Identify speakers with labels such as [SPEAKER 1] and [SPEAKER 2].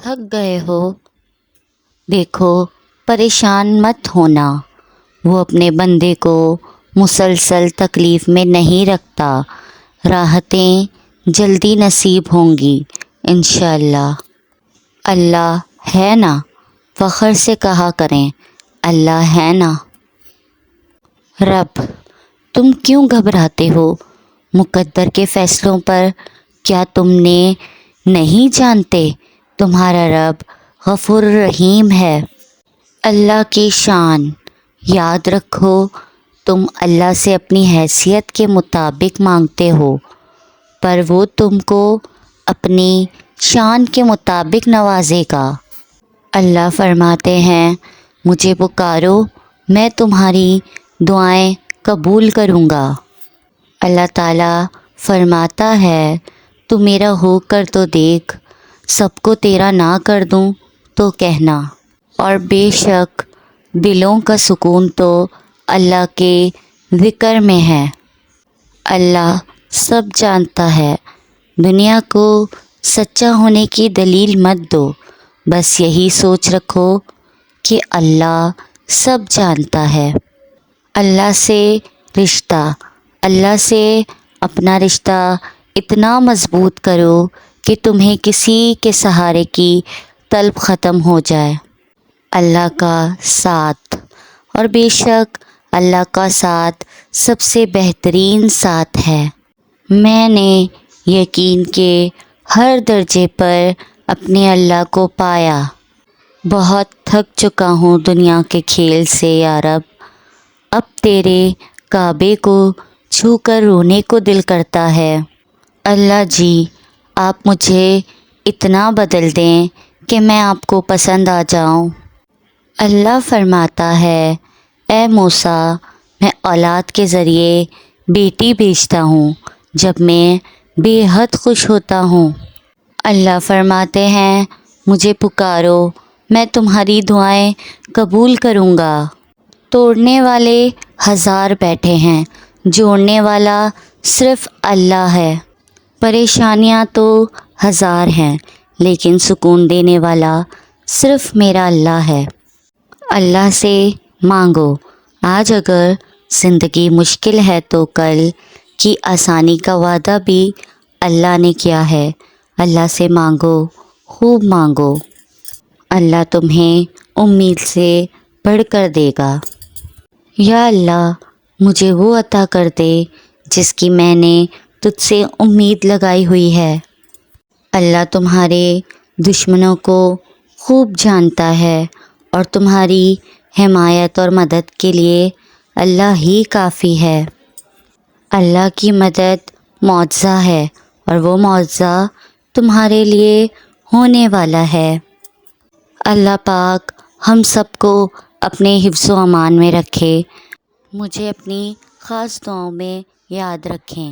[SPEAKER 1] تھک گئے ہو؟ دیکھو، پریشان مت ہونا، وہ اپنے بندے کو مسلسل تکلیف میں نہیں رکھتا، راحتیں جلدی نصیب ہوں گی انشاءاللہ۔ اللہ ہے نا، فخر سے کہا کریں اللہ ہے نا۔ رب، تم کیوں گھبراتے ہو مقدر کے فیصلوں پر؟ کیا تم نے نہیں جانتے تمہارا رب غفور رحیم ہے؟ اللہ کی شان یاد رکھو، تم اللہ سے اپنی حیثیت کے مطابق مانگتے ہو، پر وہ تم کو اپنی شان کے مطابق نوازے گا۔ اللہ فرماتے ہیں مجھے پکارو، میں تمہاری دعائیں قبول کروں گا۔ اللہ تعالیٰ فرماتا ہے تو میرا ہو کر تو دیکھ، سب کو تیرا نہ کر دوں تو کہنا۔ اور بے شک دلوں کا سکون تو اللہ کے ذکر میں ہے۔ اللہ سب جانتا ہے، دنیا کو سچا ہونے کی دلیل مت دو، بس یہی سوچ رکھو کہ اللہ سب جانتا ہے۔ اللہ سے رشتہ، اللہ سے اپنا رشتہ اتنا مضبوط کرو کہ تمہیں کسی کے سہارے کی طلب ختم ہو جائے۔ اللہ کا ساتھ، اور بے شک اللہ کا ساتھ سب سے بہترین ساتھ ہے۔ میں نے یقین کے ہر درجے پر اپنے اللہ کو پایا، بہت تھک چکا ہوں دنیا کے کھیل سے یا رب، اب تیرے کعبے کو چھو کر رونے کو دل کرتا ہے۔ اللہ جی، آپ مجھے اتنا بدل دیں کہ میں آپ کو پسند آ جاؤں۔ اللہ فرماتا ہے اے موسیٰ، میں اولاد کے ذریعے بیٹی بھیجتا ہوں جب میں بے حد خوش ہوتا ہوں۔ اللہ فرماتے ہیں مجھے پکارو، میں تمہاری دعائیں قبول کروں گا۔ توڑنے والے ہزار بیٹھے ہیں، جوڑنے والا صرف اللہ ہے۔ پریشانیاں تو ہزار ہیں، لیکن سکون دینے والا صرف میرا اللہ ہے۔ اللہ سے مانگو، آج اگر زندگی مشکل ہے تو کل کی آسانی کا وعدہ بھی اللہ نے کیا ہے۔ اللہ سے مانگو، خوب مانگو، اللہ تمہیں امید سے بڑھ کر دے گا۔ یا اللہ، مجھے وہ عطا کر دے جس کی میں نے تجھ سے امید لگائی ہوئی ہے۔ اللہ تمہارے دشمنوں کو خوب جانتا ہے، اور تمہاری حمایت اور مدد کے لیے اللہ ہی کافی ہے۔ اللہ کی مدد معجزہ ہے، اور وہ معجزہ تمہارے لیے ہونے والا ہے۔ اللہ پاک ہم سب کو اپنے حفظ و امان میں رکھے، مجھے اپنی خاص دعاؤں میں یاد رکھیں۔